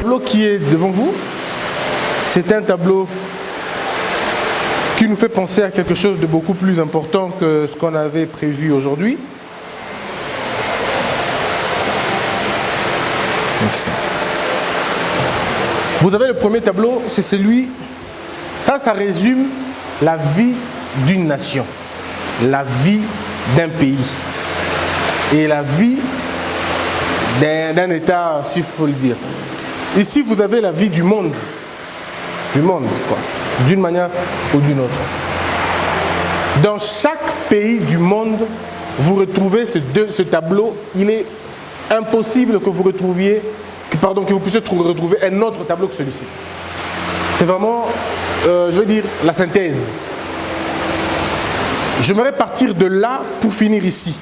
tableau qui est devant vous, c'est un tableau qui nous fait penser à quelque chose de beaucoup plus important que ce qu'on avait prévu aujourd'hui. Merci. Vous avez le premier tableau, c'est celui, ça résume la vie d'une nation, la vie d'un pays et la vie d'un État, s'il faut le dire. Ici, vous avez la vie du monde quoi, d'une manière ou d'une autre. Dans chaque pays du monde, vous retrouvez ce tableau. Il est impossible que vous retrouviez, que vous puissiez retrouver un autre tableau que celui-ci. C'est vraiment, je veux dire, la synthèse. J'aimerais partir de là pour finir ici.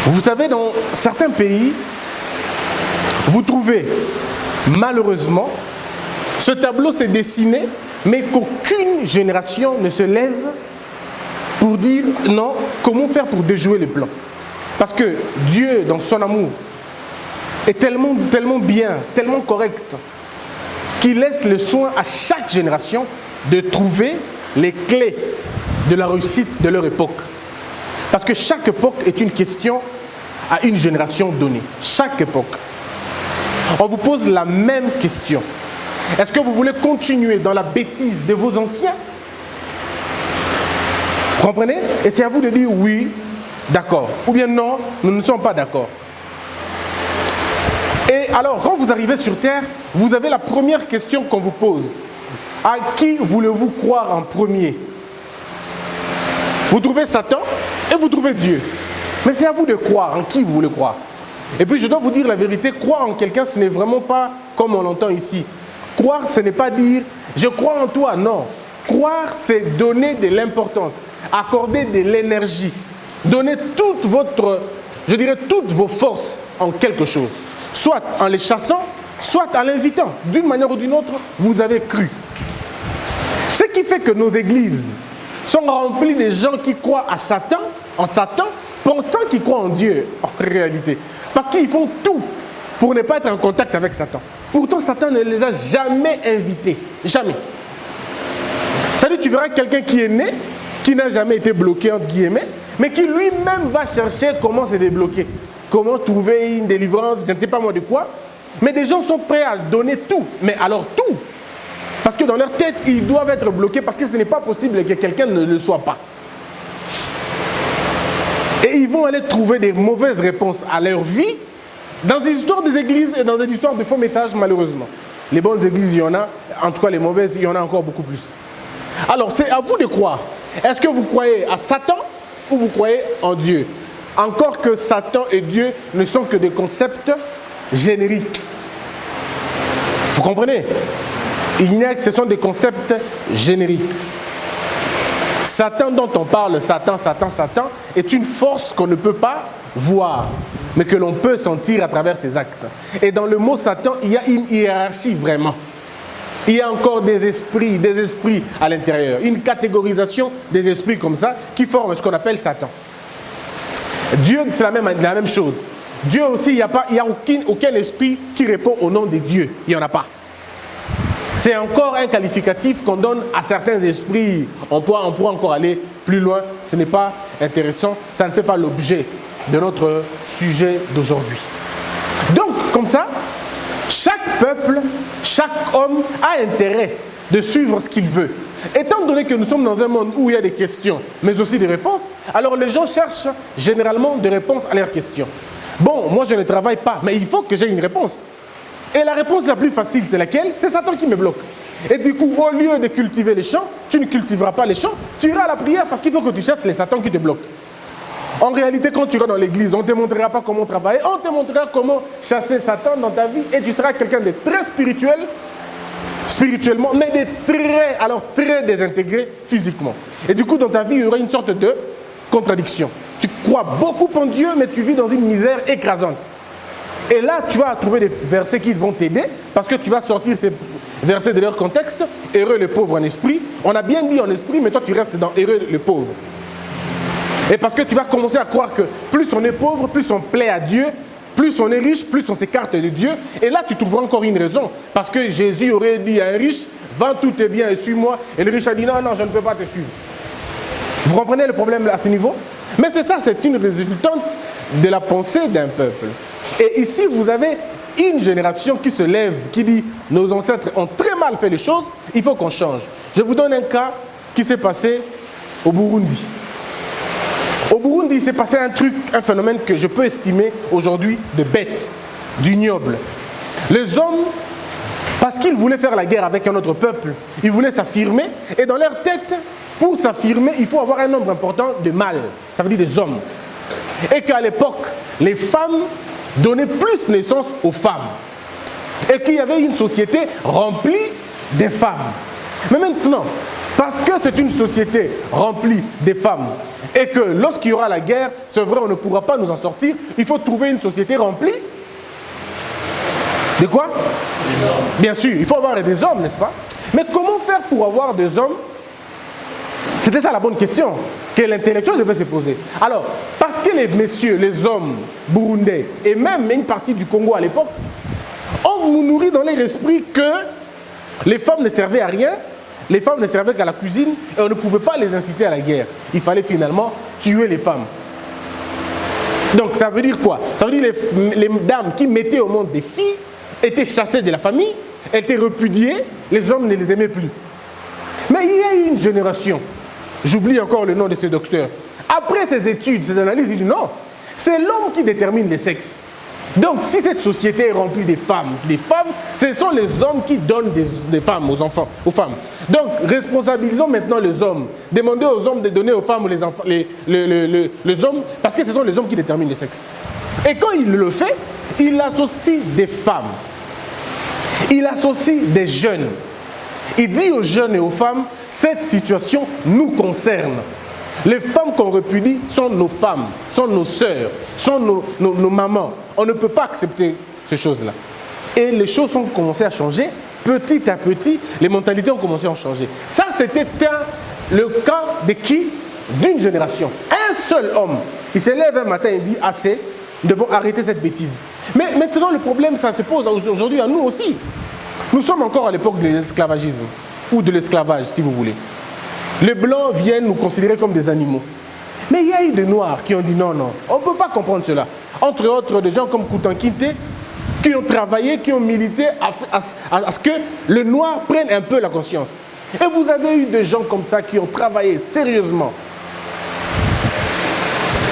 Vous savez, dans certains pays, vous trouvez, malheureusement, ce tableau s'est dessiné, mais qu'aucune génération ne se lève pour dire non, comment faire pour déjouer les plans. Parce que Dieu, dans son amour, est tellement bien, tellement correct, qu'il laisse le soin à chaque génération de trouver les clés de la réussite de leur époque. Parce que chaque époque est une question à une génération donnée. Chaque époque. On vous pose la même question. Est-ce que vous voulez continuer dans la bêtise de vos anciens? Vous comprenez? Et c'est à vous de dire oui, d'accord. Ou bien non, nous ne sommes pas d'accord. Et alors, quand vous arrivez sur Terre, vous avez la première question qu'on vous pose. À qui voulez-vous croire en premier? Vous trouvez Satan et vous trouvez Dieu. Mais c'est à vous de croire en qui vous voulez croire. Et puis je dois vous dire la vérité, croire en quelqu'un, ce n'est vraiment pas comme on l'entend ici. Croire, ce n'est pas dire « je crois en toi », non. Croire, c'est donner de l'importance, accorder de l'énergie, donner toute votre, je dirais toutes vos forces en quelque chose. Soit en les chassant, soit en l'invitant. D'une manière ou d'une autre, vous avez cru. Ce qui fait que nos églises sont remplies de gens qui croient à Satan, en Satan, pensant qu'ils croient en Dieu, en réalité. Parce qu'ils font tout pour ne pas être en contact avec Satan. Pourtant, Satan ne les a jamais invités. Jamais. C'est-à-dire, tu verras quelqu'un qui est né, qui n'a jamais été bloqué, entre guillemets, mais qui lui-même va chercher comment se débloquer. Comment trouver une délivrance, je ne sais pas moi de quoi. Mais des gens sont prêts à donner tout. Mais alors tout. Parce que dans leur tête, ils doivent être bloqués parce que ce n'est pas possible que quelqu'un ne le soit pas. Et ils vont aller trouver des mauvaises réponses à leur vie dans des histoires des églises et dans des histoires de faux messages, malheureusement. Les bonnes églises, il y en a. En tout cas, les mauvaises, il y en a encore beaucoup plus. Alors, c'est à vous de croire. Est-ce que vous croyez à Satan ou vous croyez en Dieu? Encore que Satan et Dieu ne sont que des concepts génériques. Vous comprenez? Ce sont des concepts génériques. Satan dont on parle, Satan, est une force qu'on ne peut pas voir, mais que l'on peut sentir à travers ses actes. Et dans le mot Satan, il y a une hiérarchie vraiment. Il y a encore des esprits à l'intérieur, une catégorisation des esprits comme ça qui forment ce qu'on appelle Satan. Dieu, c'est la même chose. Dieu aussi, il n'y a aucun esprit qui répond au nom de Dieu. Il n'y en a pas. C'est encore un qualificatif qu'on donne à certains esprits. On pourra encore aller plus loin. Ce n'est pas intéressant. Ça ne fait pas l'objet de notre sujet d'aujourd'hui. Donc, comme ça, chaque peuple, chaque homme a intérêt de suivre ce qu'il veut. Étant donné que nous sommes dans un monde où il y a des questions, mais aussi des réponses, alors les gens cherchent généralement des réponses à leurs questions. Bon, moi je ne travaille pas, mais il faut que j'ai une réponse. Et la réponse la plus facile, c'est laquelle? C'est Satan qui me bloque. Et du coup, au lieu de cultiver les champs, tu ne cultiveras pas les champs, tu iras à la prière parce qu'il faut que tu chasses les Satans qui te bloquent. En réalité, quand tu iras dans l'église, on ne te montrera pas comment travailler, on te montrera comment chasser Satan dans ta vie et tu seras quelqu'un de très spirituellement, mais très désintégré physiquement. Et du coup, dans ta vie, il y aura une sorte de contradiction. Tu crois beaucoup en Dieu, mais tu vis dans une misère écrasante. Et là, tu vas trouver des versets qui vont t'aider, parce que tu vas sortir ces versets de leur contexte. Heureux les pauvres en esprit. On a bien dit en esprit, mais toi tu restes dans heureux les pauvres. Et parce que tu vas commencer à croire que plus on est pauvre, plus on plaît à Dieu, Plus on est riche, plus on s'écarte de Dieu. Et là, tu trouveras encore une raison. Parce que Jésus aurait dit à un riche, vends tous tes biens et suis-moi. Et le riche a dit, non, non, je ne peux pas te suivre. Vous comprenez le problème à ce niveau? Mais c'est ça, c'est une résultante de la pensée d'un peuple. Et ici, vous avez une génération qui se lève, qui dit, nos ancêtres ont très mal fait les choses, il faut qu'on change. Je vous donne un cas qui s'est passé au Burundi. Au Burundi, il s'est passé un truc, un phénomène que je peux estimer aujourd'hui de bête, d'ignoble. Les hommes, parce qu'ils voulaient faire la guerre avec un autre peuple, ils voulaient s'affirmer, et dans leur tête, pour s'affirmer, il faut avoir un nombre important de mâles, ça veut dire des hommes. Et qu'à l'époque, les femmes donnaient plus naissance aux femmes. Et qu'il y avait une société remplie des femmes. Mais maintenant, parce que c'est une société remplie des femmes, et que lorsqu'il y aura la guerre, c'est vrai, on ne pourra pas nous en sortir, il faut trouver une société remplie de quoi? Des hommes. Bien sûr, il faut avoir des hommes, n'est-ce pas? Mais comment faire pour avoir des hommes? C'était ça la bonne question que l'intellectuel devait se poser. Alors, parce que les messieurs, les hommes burundais, et même une partie du Congo à l'époque, ont nourri dans leur esprit que les femmes ne servaient à rien, les femmes ne servaient qu'à la cuisine, et on ne pouvait pas les inciter à la guerre. Il fallait finalement tuer les femmes. Donc ça veut dire quoi? Ça veut dire que les dames qui mettaient au monde des filles étaient chassées de la famille, étaient repudiées, les hommes ne les aimaient plus. Mais il y a eu une génération, j'oublie encore le nom de ce docteur, après ses études, ses analyses, il dit non, c'est l'homme qui détermine les sexes. Donc si cette société est remplie des femmes, ce sont les hommes qui donnent des femmes aux enfants, aux femmes. Donc responsabilisons maintenant les hommes. Demandez aux hommes de donner aux femmes ou les enfants, les hommes, parce que ce sont les hommes qui déterminent les sexes. Et quand il le fait, il associe des femmes. Il associe des jeunes. Il dit aux jeunes et aux femmes, cette situation nous concerne. Les femmes qu'on repudie sont nos femmes, sont nos sœurs, sont nos mamans. On ne peut pas accepter ces choses-là. Et les choses ont commencé à changer. Petit à petit, les mentalités ont commencé à changer. Ça, c'était le cas de qui? D'une génération. Un seul homme. Il se lève un matin et dit, assez, nous devons arrêter cette bêtise. Mais maintenant, le problème, ça se pose aujourd'hui à nous aussi. Nous sommes encore à l'époque de l'esclavagisme, ou de l'esclavage, si vous voulez. Les Blancs viennent nous considérer comme des animaux. Mais il y a eu des Noirs qui ont dit non, non, on ne peut pas comprendre cela. Entre autres, des gens comme Koutan Kinte, qui ont travaillé, qui ont milité à ce que le Noir prenne un peu la conscience. Et vous avez eu des gens comme ça qui ont travaillé sérieusement.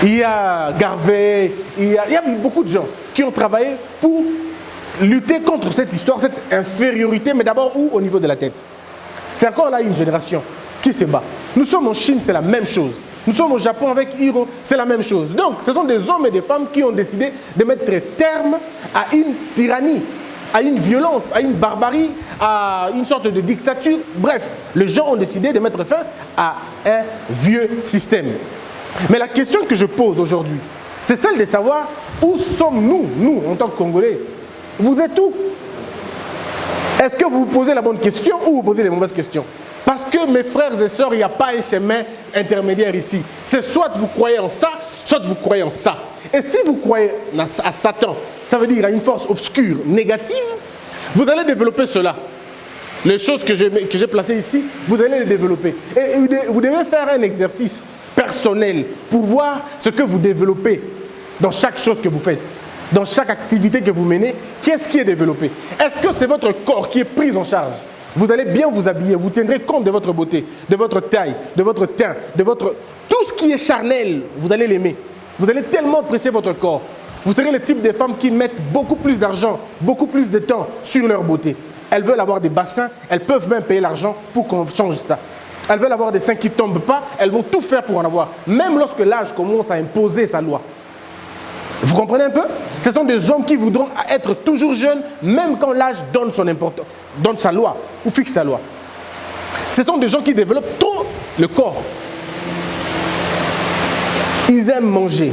Il y a Garvey, il y a beaucoup de gens qui ont travaillé pour lutter contre cette histoire, cette infériorité, mais d'abord où? Au niveau de la tête. C'est encore là une génération qui se bat. Nous sommes en Chine, c'est la même chose. Nous sommes au Japon avec Hiro, c'est la même chose. Donc, ce sont des hommes et des femmes qui ont décidé de mettre terme à une tyrannie, à une violence, à une barbarie, à une sorte de dictature. Bref, les gens ont décidé de mettre fin à un vieux système. Mais la question que je pose aujourd'hui, c'est celle de savoir où sommes-nous, nous, en tant que Congolais. Vous êtes où? Est-ce que vous vous posez la bonne question ou vous posez les mauvaises questions? Parce que mes frères et sœurs, il n'y a pas un chemin intermédiaire ici. C'est soit vous croyez en ça, soit vous croyez en ça. Et si vous croyez à Satan, ça veut dire à une force obscure, négative, vous allez développer cela. Les choses que j'ai placées ici, vous allez les développer. Et vous devez faire un exercice personnel pour voir ce que vous développez dans chaque chose que vous faites. Dans chaque activité que vous menez, qu'est-ce qui est développé? Est-ce que c'est votre corps qui est pris en charge? Vous allez bien vous habiller, vous tiendrez compte de votre beauté, de votre taille, de votre teint, de votre... Tout ce qui est charnel, vous allez l'aimer. Vous allez tellement apprécier votre corps. Vous serez le type de femmes qui mettent beaucoup plus d'argent, beaucoup plus de temps sur leur beauté. Elles veulent avoir des bassins, elles peuvent même payer l'argent pour qu'on change ça. Elles veulent avoir des seins qui ne tombent pas, elles vont tout faire pour en avoir. Même lorsque l'âge commence à imposer sa loi. Vous comprenez un peu? Ce sont des hommes qui voudront être toujours jeunes, même quand l'âge donne son importance, donne sa loi, ou fixe sa loi. Ce sont des gens qui développent trop le corps. Ils aiment manger,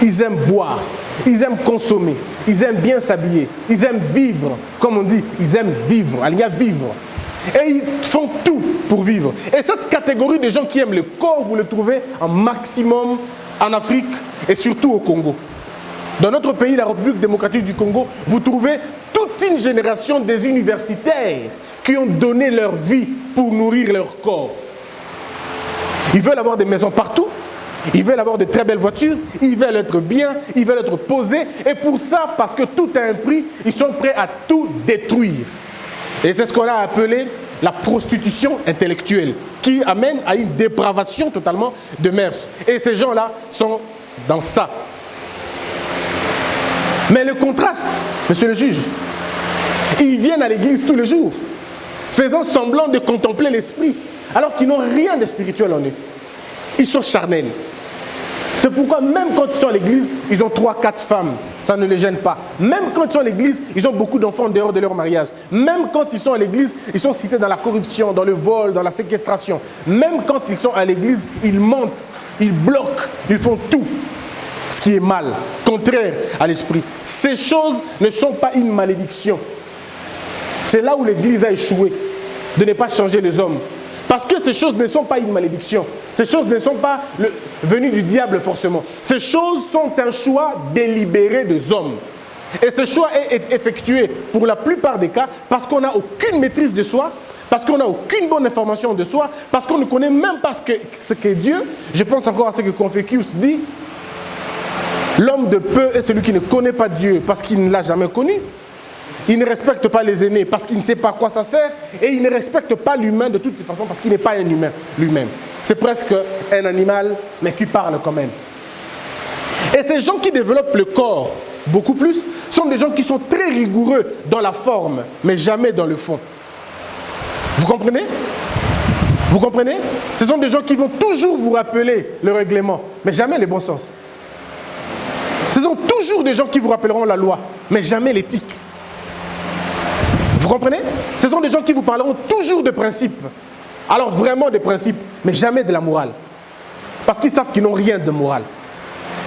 ils aiment boire, ils aiment consommer, ils aiment bien s'habiller, ils aiment vivre, comme on dit, ils aiment vivre, il y a vivre. Et ils font tout pour vivre. Et cette catégorie de gens qui aiment le corps, vous le trouvez en maximum en Afrique et surtout au Congo. Dans notre pays, la République démocratique du Congo, vous trouvez toute une génération des universitaires qui ont donné leur vie pour nourrir leur corps. Ils veulent avoir des maisons partout, ils veulent avoir de très belles voitures, ils veulent être bien, ils veulent être posés. Et pour ça, parce que tout a un prix, ils sont prêts à tout détruire. Et c'est ce qu'on a appelé la prostitution intellectuelle, qui amène à une dépravation totalement de mœurs. Et ces gens-là sont dans ça. Mais le contraste, monsieur le juge, ils viennent à l'église tous les jours, faisant semblant de contempler l'esprit, alors qu'ils n'ont rien de spirituel en eux. Ils sont charnels. C'est pourquoi même quand ils sont à l'église, ils ont 3-4 femmes. Ça ne les gêne pas. Même quand ils sont à l'église, ils ont beaucoup d'enfants en dehors de leur mariage. Même quand ils sont à l'église, ils sont cités dans la corruption, dans le vol, dans la séquestration. Même quand ils sont à l'église, ils mentent, ils bloquent, ils font tout. Ce qui est mal, contraire à l'esprit. Ces choses ne sont pas une malédiction. C'est là où l'église a échoué, de ne pas changer les hommes. Parce que ces choses ne sont pas une malédiction. Ces choses ne sont pas venues du diable forcément. Ces choses sont un choix délibéré des hommes. Et ce choix est effectué pour la plupart des cas parce qu'on n'a aucune maîtrise de soi, parce qu'on n'a aucune bonne information de soi, parce qu'on ne connaît même pas ce qu'est Dieu. Je pense encore à ce que Confucius dit. L'homme de peu est celui qui ne connaît pas Dieu parce qu'il ne l'a jamais connu. Il ne respecte pas les aînés parce qu'il ne sait pas à quoi ça sert. Et il ne respecte pas l'humain de toute façon parce qu'il n'est pas un humain lui-même. C'est presque un animal, mais qui parle quand même. Et ces gens qui développent le corps beaucoup plus sont des gens qui sont très rigoureux dans la forme, mais jamais dans le fond. Vous comprenez? Vous comprenez? Ce sont des gens qui vont toujours vous rappeler le règlement, mais jamais les bons sens. Ce sont toujours des gens qui vous rappelleront la loi, mais jamais l'éthique. Vous comprenez? Ce sont des gens qui vous parleront toujours de principes. Alors vraiment des principes, mais jamais de la morale. Parce qu'ils savent qu'ils n'ont rien de moral.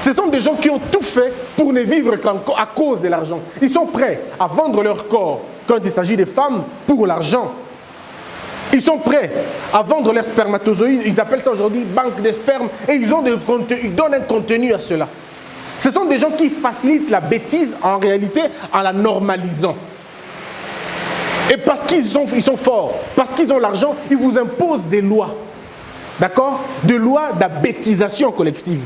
Ce sont des gens qui ont tout fait pour ne vivre qu'à cause de l'argent. Ils sont prêts à vendre leur corps quand il s'agit des femmes pour l'argent. Ils sont prêts à vendre leurs spermatozoïdes. Ils appellent ça aujourd'hui banque de sperme. Et ils donnent un contenu à cela. Ce sont des gens qui facilitent la bêtise en réalité en la normalisant. Et parce qu'ils sont forts, parce qu'ils ont l'argent, ils vous imposent des lois. D'accord? Des lois d'abêtisation collective.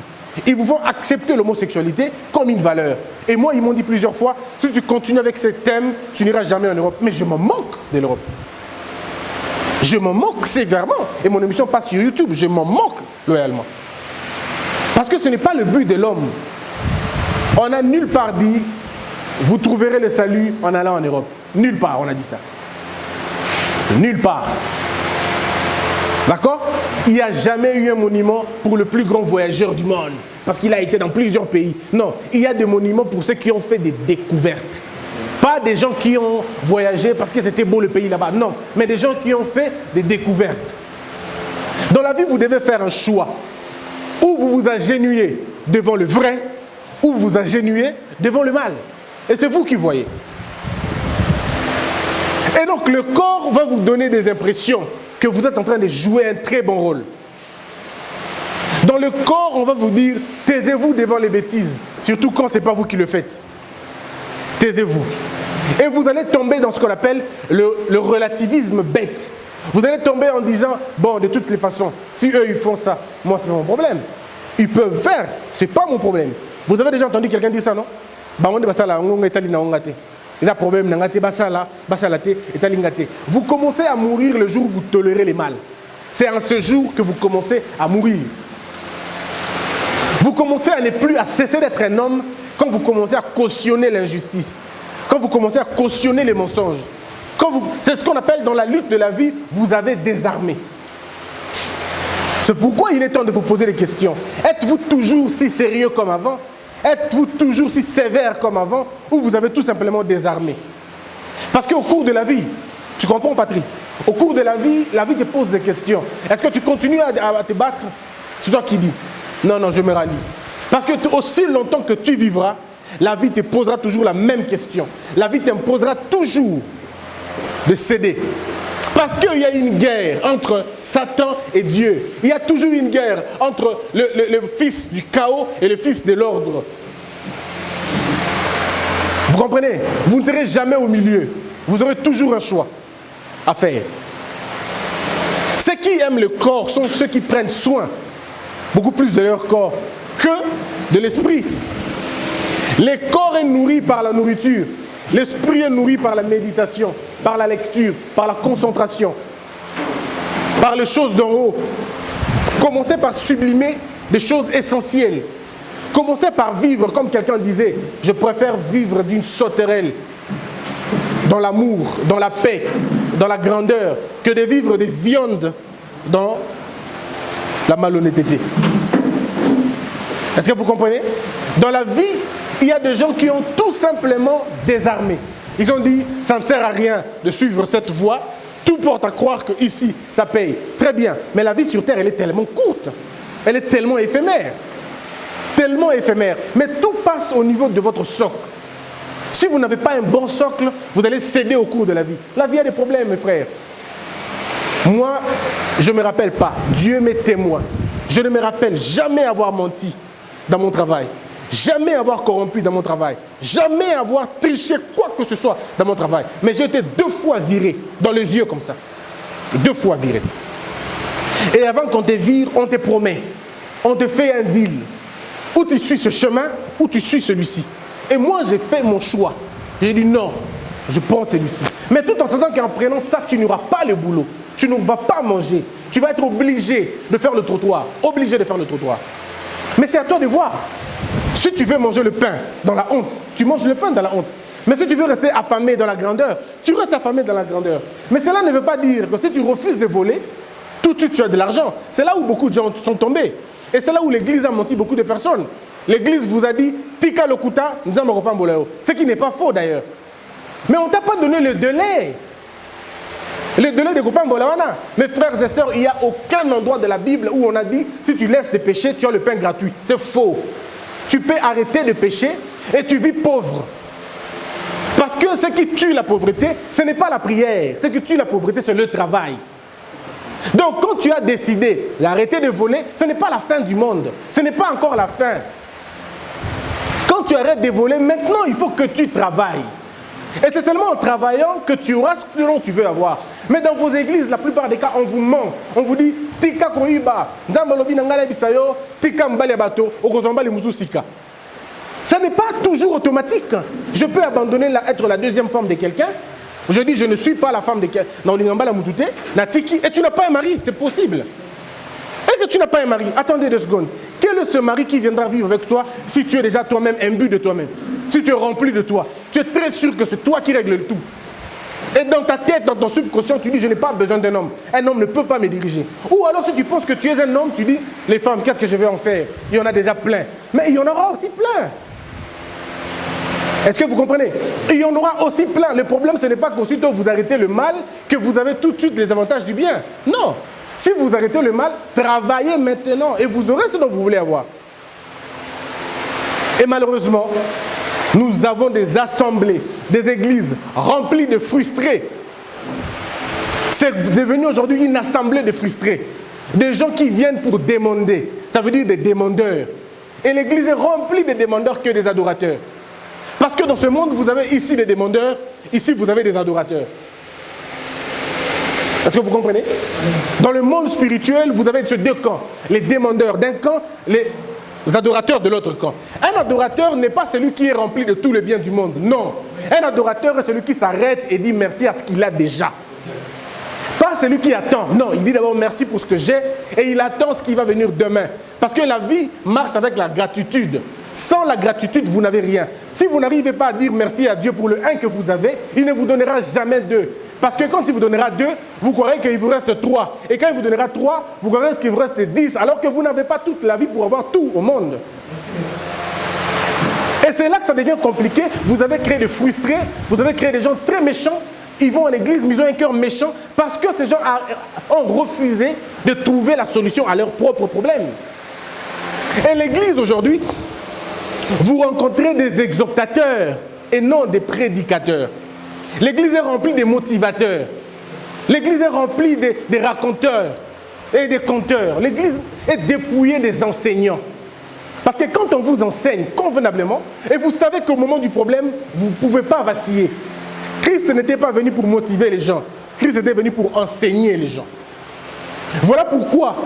Ils vous font accepter l'homosexualité comme une valeur. Et moi, ils m'ont dit plusieurs fois, si tu continues avec ces thèmes, tu n'iras jamais en Europe. Mais je m'en moque de l'Europe. Je m'en moque sévèrement. Et mon émission passe sur YouTube. Je m'en moque loyalement. Parce que ce n'est pas le but de l'homme. On n'a nulle part dit, vous trouverez le salut en allant en Europe. Nulle part, on a dit ça. Nulle part. D'accord? Il n'y a jamais eu un monument pour le plus grand voyageur du monde. Parce qu'il a été dans plusieurs pays. Non, il y a des monuments pour ceux qui ont fait des découvertes. Pas des gens qui ont voyagé parce que c'était beau le pays là-bas. Non, mais des gens qui ont fait des découvertes. Dans la vie, vous devez faire un choix. Ou vous vous agenouillez devant le vrai, ou vous vous agenouillez devant le mal. Et c'est vous qui voyez. Et donc le corps va vous donner des impressions que vous êtes en train de jouer un très bon rôle. Dans le corps, on va vous dire, taisez-vous devant les bêtises, surtout quand ce n'est pas vous qui le faites. Taisez-vous. Et vous allez tomber dans ce qu'on appelle le relativisme bête. Vous allez tomber en disant, bon, de toutes les façons, si eux ils font ça, moi c'est pas mon problème. Ils peuvent faire, c'est pas mon problème. Vous avez déjà entendu quelqu'un dire ça, non? Il a problème, vous commencez à mourir le jour où vous tolérez les mal. C'est en ce jour que vous commencez à mourir. Vous commencez à ne plus à cesser d'être un homme quand vous commencez à cautionner l'injustice, quand vous commencez à cautionner les mensonges. C'est ce qu'on appelle dans la lutte de la vie, vous avez désarmé. C'est pourquoi il est temps de vous poser des questions. Êtes-vous toujours si sérieux comme avant? Êtes-vous toujours si sévère comme avant ou vous avez tout simplement désarmé? Parce qu'au cours de la vie, tu comprends Patrick? Au cours de la vie te pose des questions. Est-ce que tu continues à te battre? C'est toi qui dis. Non, non, je me rallie. Parce que aussi longtemps que tu vivras, la vie te posera toujours la même question. La vie t'imposera toujours de céder. Parce qu'il y a une guerre entre Satan et Dieu. Il y a toujours une guerre entre le fils du chaos et le fils de l'ordre. Vous comprenez? Vous ne serez jamais au milieu. Vous aurez toujours un choix à faire. Ceux qui aiment le corps sont ceux qui prennent soin beaucoup plus de leur corps que de l'esprit. Le corps est nourri par la nourriture. L'esprit est nourri par la méditation, par la lecture, par la concentration, par les choses d'en haut. Commencez par sublimer des choses essentielles. Commencez par vivre, comme quelqu'un disait, je préfère vivre d'une sauterelle, dans l'amour, dans la paix, dans la grandeur, que de vivre des viandes dans la malhonnêteté. Est-ce que vous comprenez? Dans la vie, il y a des gens qui ont tout simplement désarmé. Ils ont dit, ça ne sert à rien de suivre cette voie. Tout porte à croire qu'ici, ça paye. Très bien. Mais la vie sur Terre, elle est tellement courte. Elle est tellement éphémère. Tellement éphémère. Mais tout passe au niveau de votre socle. Si vous n'avez pas un bon socle, vous allez céder au cours de la vie. La vie a des problèmes, mes frères. Moi, je ne me rappelle pas. Dieu m'est témoin. Je ne me rappelle jamais avoir menti dans mon travail. Jamais avoir corrompu dans mon travail. Jamais avoir triché quoi que ce soit dans mon travail. Mais j'ai été 2 fois viré dans les yeux comme ça. 2 fois viré. Et avant qu'on te vire, on te promet. On te fait un deal. Ou tu suis ce chemin, ou tu suis celui-ci. Et moi, j'ai fait mon choix. J'ai dit non, je prends celui-ci. Mais tout en sachant qu'en prenant ça, tu n'auras pas le boulot. Tu ne vas pas manger. Tu vas être obligé de faire le trottoir. Obligé de faire le trottoir. Mais c'est à toi de voir. Si tu veux manger le pain dans la honte, tu manges le pain dans la honte. Mais si tu veux rester affamé dans la grandeur, tu restes affamé dans la grandeur. Mais cela ne veut pas dire que si tu refuses de voler, tout de suite tu as de l'argent. C'est là où beaucoup de gens sont tombés. Et c'est là où l'Église a menti beaucoup de personnes. L'Église vous a dit, Tika Lokuta, ce qui n'est pas faux d'ailleurs. Mais on ne t'a pas donné le délai. Le délai de Kopan Bolawana. Mes frères et sœurs, il n'y a aucun endroit de la Bible où on a dit, si tu laisses tes péchés, tu as le pain gratuit. C'est faux. Tu peux arrêter de pécher et tu vis pauvre. Parce que ce qui tue la pauvreté, ce n'est pas la prière. Ce qui tue la pauvreté, c'est le travail. Donc quand tu as décidé d'arrêter de voler, ce n'est pas la fin du monde. Ce n'est pas encore la fin. Quand tu arrêtes de voler, maintenant il faut que tu travailles. Et c'est seulement en travaillant que tu auras ce que tu veux avoir. Mais dans vos églises, la plupart des cas, on vous ment. On vous dit, Tika koiba, nzambalobi nangala bisayo, Tika mbali bato, okozambali muzusika. Ça n'est pas toujours automatique. Je peux abandonner être la deuxième femme de quelqu'un. Je dis, je ne suis pas la femme de quelqu'un. Et tu n'as pas un mari, c'est possible. Et que tu n'as pas un mari, attendez 2 secondes. Quel est ce mari qui viendra vivre avec toi si tu es déjà toi-même imbu de toi-même? Si tu es rempli de toi, tu es très sûr que c'est toi qui règles le tout. Et dans ta tête, dans ton subconscient, tu dis, je n'ai pas besoin d'un homme. Un homme ne peut pas me diriger. Ou alors si tu penses que tu es un homme, tu dis, les femmes, qu'est-ce que je vais en faire? Il y en a déjà plein. Mais il y en aura aussi plein. Est-ce que vous comprenez? Il y en aura aussi plein. Le problème, ce n'est pas qu'aussitôt vous arrêtez le mal, que vous avez tout de suite les avantages du bien. Non. Si vous arrêtez le mal, travaillez maintenant et vous aurez ce dont vous voulez avoir. Et malheureusement, nous avons des assemblées, des églises remplies de frustrés. C'est devenu aujourd'hui une assemblée de frustrés. Des gens qui viennent pour demander. Ça veut dire des demandeurs. Et l'église est remplie de demandeurs que des adorateurs. Parce que dans ce monde, vous avez ici des demandeurs, ici vous avez des adorateurs. Est-ce que vous comprenez? Dans le monde spirituel, vous avez ces 2 camps. Les demandeurs d'un camp, les adorateurs de l'autre camp. Un adorateur n'est pas celui qui est rempli de tout le bien du monde. Non. Un adorateur est celui qui s'arrête et dit merci à ce qu'il a déjà. Pas celui qui attend. Non, il dit d'abord merci pour ce que j'ai et il attend ce qui va venir demain. Parce que la vie marche avec la gratitude. Sans la gratitude, vous n'avez rien. Si vous n'arrivez pas à dire merci à Dieu pour le 1 que vous avez, il ne vous donnera jamais 2. Parce que quand il vous donnera 2, vous croirez qu'il vous reste 3. Et quand il vous donnera 3, vous croirez qu'il vous reste 10. Alors que vous n'avez pas toute la vie pour avoir tout au monde. Et c'est là que ça devient compliqué. Vous avez créé des frustrés, vous avez créé des gens très méchants. Ils vont à l'église, mais ils ont un cœur méchant parce que ces gens ont refusé de trouver la solution à leurs propres problèmes. Et l'église aujourd'hui, vous rencontrez des exhortateurs et non des prédicateurs. L'église est remplie des motivateurs. L'église est remplie des raconteurs et des conteurs. L'église est dépouillée des enseignants. Parce que quand on vous enseigne convenablement, et vous savez qu'au moment du problème, vous ne pouvez pas vaciller. Christ n'était pas venu pour motiver les gens. Christ était venu pour enseigner les gens. Voilà pourquoi,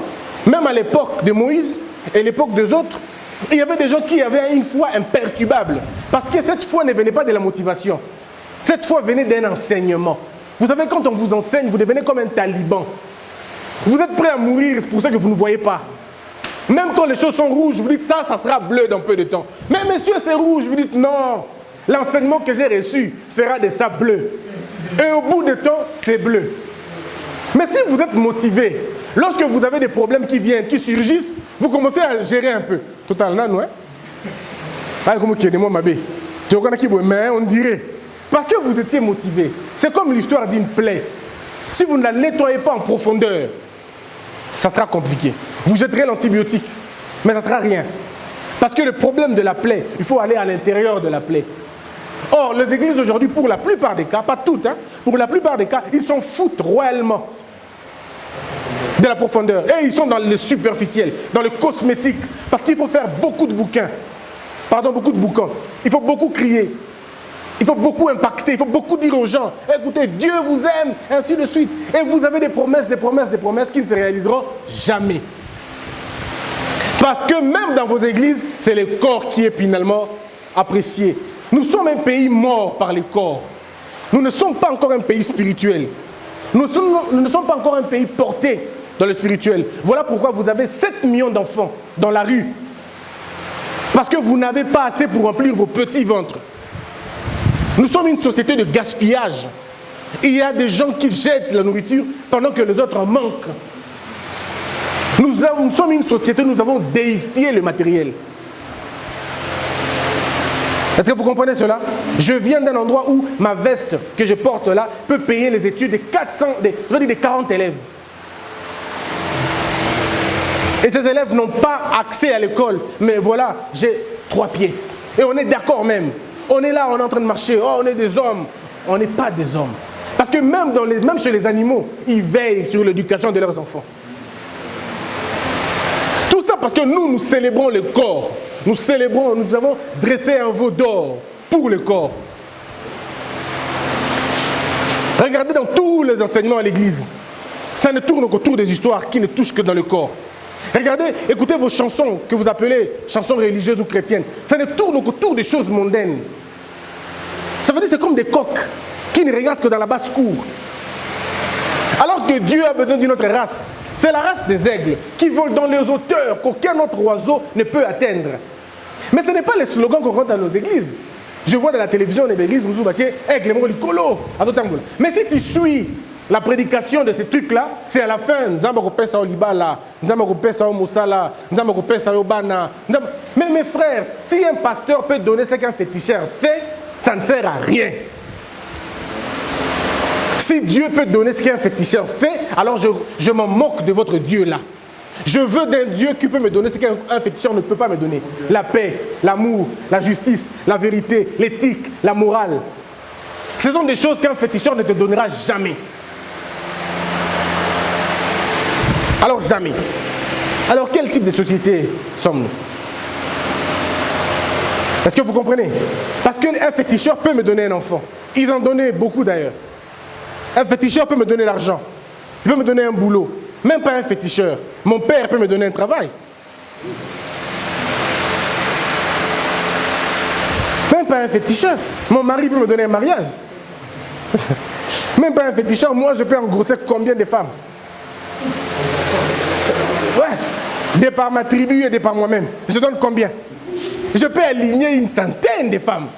même à l'époque de Moïse et l'époque des autres, il y avait des gens qui avaient une foi imperturbable. Parce que cette foi ne venait pas de la motivation. Cette foi venait d'un enseignement. Vous savez, quand on vous enseigne, vous devenez comme un taliban. Vous êtes prêt à mourir pour ça que vous ne voyez pas. Même quand les choses sont rouges, vous dites ça sera bleu dans peu de temps. Mais monsieur, c'est rouge. Vous dites non. L'enseignement que j'ai reçu fera de ça bleu. Et au bout de temps, c'est bleu. Mais si vous êtes motivé, lorsque vous avez des problèmes qui viennent, qui surgissent, vous commencez à gérer un peu. Total, non, ouais. Ah, comment qui est de moi, ma bé. Tu reconnais qui mais on dirait. Parce que vous étiez motivé. C'est comme l'histoire d'une plaie. Si vous ne la nettoyez pas en profondeur, ça sera compliqué. Vous jetterez l'antibiotique, mais ça ne sera rien. Parce que le problème de la plaie, il faut aller à l'intérieur de la plaie. Or, les églises aujourd'hui, pour la plupart des cas, pas toutes, hein, pour la plupart des cas, ils s'en foutent royalement de la profondeur. Et ils sont dans le superficiel, dans le cosmétique. Parce qu'il faut faire beaucoup de bouquins. Pardon, beaucoup de bouquins. Il faut beaucoup crier. Il faut beaucoup impacter. Il faut beaucoup dire aux gens, écoutez, Dieu vous aime, ainsi de suite. Et vous avez des promesses, des promesses, des promesses qui ne se réaliseront jamais. Parce que même dans vos églises, c'est le corps qui est finalement apprécié. Nous sommes un pays mort par les corps. Nous ne sommes pas encore un pays spirituel. Nous ne sommes pas encore un pays porté dans le spirituel. Voilà pourquoi vous avez 7 millions d'enfants dans la rue. Parce que vous n'avez pas assez pour remplir vos petits ventres. Nous sommes une société de gaspillage. Il y a des gens qui jettent la nourriture pendant que les autres en manquent. Nous sommes une société, nous avons déifié le matériel. Est-ce que vous comprenez cela? Je viens d'un endroit où ma veste que je porte là peut payer les études des 40 élèves. Et ces élèves n'ont pas accès à l'école. Mais voilà, j'ai 3 pièces. Et on est d'accord même. On est là, on est en train de marcher. Oh, on est des hommes. On n'est pas des hommes. Parce que même chez les animaux, ils veillent sur l'éducation de leurs enfants. Tout ça parce que nous célébrons le corps. Nous célébrons, nous avons dressé un veau d'or pour le corps. Regardez dans tous les enseignements à l'église. Ça ne tourne qu'autour des histoires qui ne touchent que dans le corps. Regardez, écoutez vos chansons que vous appelez chansons religieuses ou chrétiennes. Ça ne tourne qu'autour des choses mondaines. Ça veut dire que c'est comme des coqs qui ne regardent que dans la basse-cour. Alors que Dieu a besoin d'une autre race. C'est la race des aigles qui volent dans les hauteurs qu'aucun autre oiseau ne peut atteindre. Mais ce n'est pas les slogans qu'on rentre dans nos églises. Je vois dans la télévision les églises, nous aigle, colo. Mais si tu suis la prédication de ces trucs-là, c'est à la fin. Mais mes frères, si un pasteur peut donner ce qu'un féticheur fait, ça ne sert à rien. Si Dieu peut donner ce qu'un féticheur fait, alors je m'en moque de votre Dieu là. Je veux d'un Dieu qui peut me donner ce qu'un féticheur ne peut pas me donner. La paix, l'amour, la justice, la vérité, l'éthique, la morale. Ce sont des choses qu'un féticheur ne te donnera jamais. Alors jamais. Alors quel type de société sommes-nous? Est-ce que vous comprenez? Parce qu'un féticheur peut me donner un enfant. Il en donnait beaucoup d'ailleurs. Un féticheur peut me donner l'argent. Il peut me donner un boulot. Même pas un féticheur. Mon père peut me donner un travail. Même pas un féticheur. Mon mari peut me donner un mariage. Même pas un féticheur. Moi, je peux engrosser combien de femmes? Ouais. De par ma tribu et de par moi-même. Je donne combien? Je peux aligner une centaine de femmes.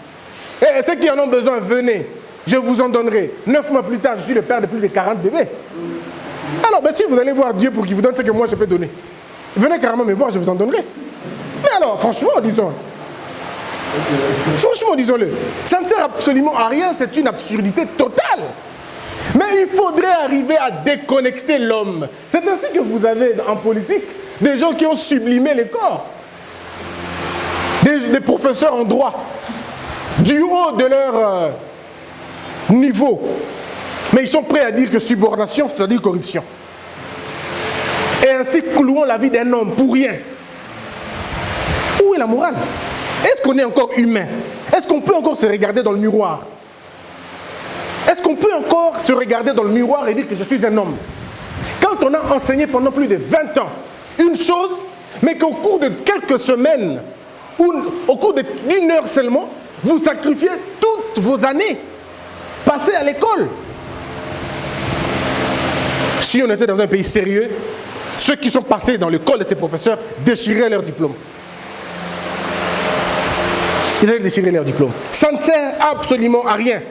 Et ceux qui en ont besoin, venez. Je vous en donnerai. 9 mois plus tard, je suis le père de plus de 40 bébés. Alors, ben, si vous allez voir Dieu pour qu'il vous donne ce que moi je peux donner, venez carrément me voir, je vous en donnerai. Mais alors, franchement, disons. Franchement, disons-le. Ça ne sert absolument à rien, c'est une absurdité totale. Mais il faudrait arriver à déconnecter l'homme. C'est ainsi que vous avez en politique des gens qui ont sublimé les corps. Des professeurs en droit. Du haut de leur niveau. Mais ils sont prêts à dire que subordination, c'est-à-dire corruption. Et ainsi clouons la vie d'un homme pour rien. Où Où est la morale? Est-ce qu'on est encore humain? Est-ce qu'on peut encore se regarder dans le miroir? Est-ce qu'on peut encore se regarder dans le miroir et dire que je suis un homme? Quand on a enseigné pendant plus de 20 ans une chose, mais qu'au cours de quelques semaines, ou au cours d'une heure seulement, vous sacrifiez toutes vos années passées à l'école. Si on était dans un pays sérieux, ceux qui sont passés dans l'école de ces professeurs déchireraient leur diplôme. Ils allaient déchirer leur diplôme. Ça ne sert absolument à rien.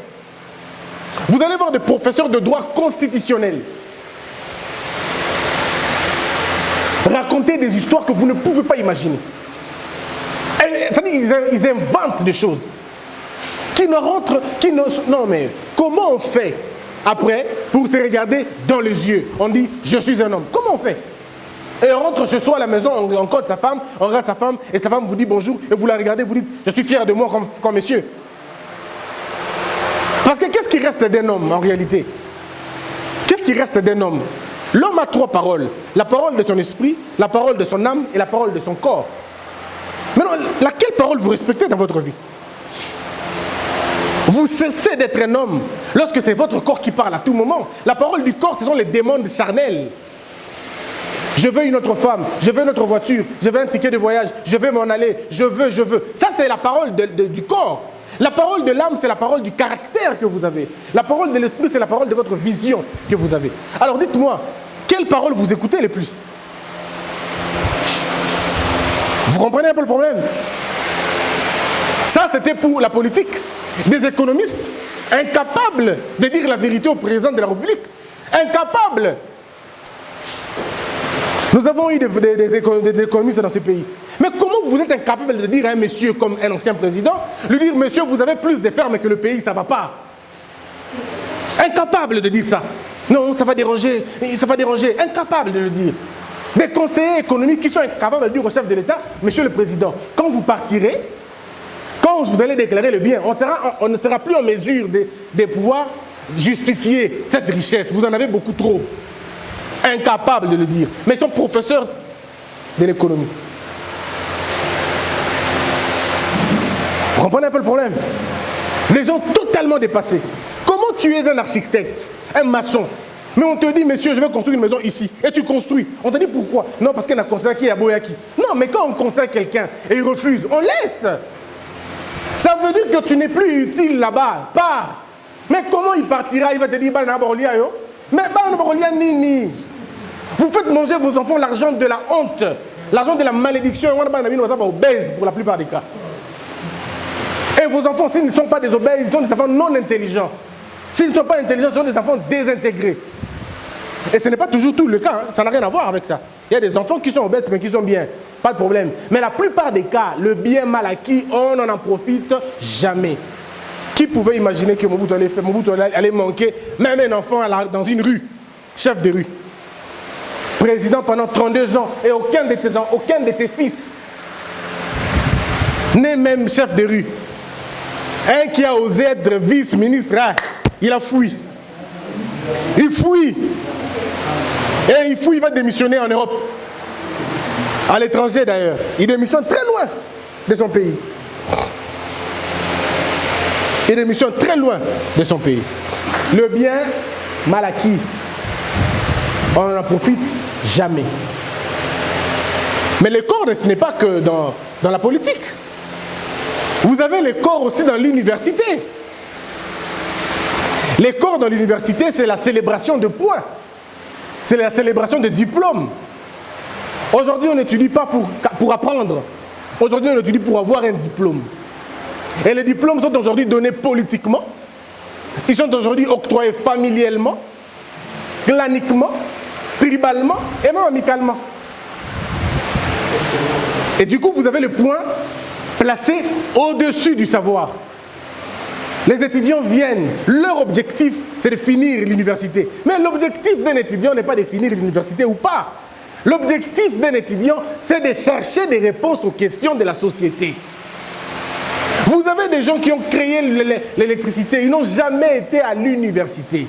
Vous allez voir des professeurs de droit constitutionnel raconter des histoires que vous ne pouvez pas imaginer. C'est-à-dire ils inventent des choses qui ne rentrent... Non mais comment on fait après pour se regarder dans les yeux? On dit je suis un homme. Comment on fait? Et on rentre chez soi à la maison, on compte sa femme, on regarde sa femme et sa femme vous dit bonjour et vous la regardez, vous dites je suis fier de moi comme monsieur. Parce que qu'est-ce qui reste d'un homme en réalité? Qu'est-ce qui reste d'un homme? L'homme a 3 paroles. La parole de son esprit, la parole de son âme et la parole de son corps. Maintenant, laquelle parole vous respectez dans votre vie? Vous cessez d'être un homme lorsque c'est votre corps qui parle à tout moment. La parole du corps, ce sont les démons charnels. Je veux une autre femme, je veux une autre voiture, je veux un ticket de voyage, je veux m'en aller, je veux. Ça, c'est la parole du corps. La parole de l'âme, c'est la parole du caractère que vous avez. La parole de l'esprit, c'est la parole de votre vision que vous avez. Alors dites-moi, quelle parole vous écoutez le plus? Vous comprenez un peu le problème? Ça, c'était pour la politique. Des économistes incapables de dire la vérité au président de la République. Incapables. Nous avons eu des économistes dans ce pays. Mais comment vous êtes incapable de dire à un monsieur comme un ancien président, lui dire, monsieur, vous avez plus de fermes que le pays, ça ne va pas. Incapable de dire ça. Non, ça va déranger, ça va déranger. Incapable de le dire. Des conseillers économiques qui sont incapables de dire au chef de l'État, monsieur le président, quand vous partirez, quand vous allez déclarer le bien, on ne sera plus en mesure de pouvoir justifier cette richesse. Vous en avez beaucoup trop. Incapables de le dire. Mais ils sont professeurs de l'économie. Vous comprenez un peu le problème? Les gens totalement dépassés. Comment tu es un architecte, un maçon, mais on te dit, monsieur, je vais construire une maison ici, et tu construis. On te dit pourquoi? Non, parce qu'il y a un conseil qui est à Boyaki. Non, mais quand on conseille quelqu'un et il refuse, on laisse. Ça veut dire que tu n'es plus utile là-bas. Pars. Mais comment il partira? Il va te dire, mais nini. Vous faites manger vos enfants l'argent de la honte, l'argent de la malédiction. Obèses pour la plupart des cas. Et vos enfants, s'ils ne sont pas des obèses, ils sont des enfants non intelligents. S'ils ne sont pas intelligents, ce sont des enfants désintégrés. Et ce n'est pas toujours tout le cas, hein. Ça n'a rien à voir avec ça. Il y a des enfants qui sont obèses mais qui sont bien, pas de problème. Mais la plupart des cas, le bien mal acquis, on n'en profite jamais. Qui pouvait imaginer que Mobutu allait manquer même un enfant dans une rue, chef de rue, président pendant 32 ans, et aucun de tes fils n'est même chef de rue. Un qui a osé être vice-ministre, il a fui. Il fuit. Et il fuit, il va démissionner en Europe. À l'étranger d'ailleurs. Il démissionne très loin de son pays. Il démissionne très loin de son pays. Le bien mal acquis, on n'en profite jamais. Mais les corps, ce n'est pas que dans la politique. Vous avez les corps aussi dans l'université. Les corps dans l'université, c'est la célébration de points. C'est la célébration de diplômes. Aujourd'hui, on n'étudie pas pour apprendre. Aujourd'hui, on étudie pour avoir un diplôme. Et les diplômes sont aujourd'hui donnés politiquement. Ils sont aujourd'hui octroyés familialement, claniquement, tribalement et même amicalement. Et du coup, vous avez le point placé au-dessus du savoir. Les étudiants viennent, leur objectif, c'est de finir l'université. Mais l'objectif d'un étudiant n'est pas de finir l'université ou pas. L'objectif d'un étudiant, c'est de chercher des réponses aux questions de la société. Vous avez des gens qui ont créé l'électricité, ils n'ont jamais été à l'université.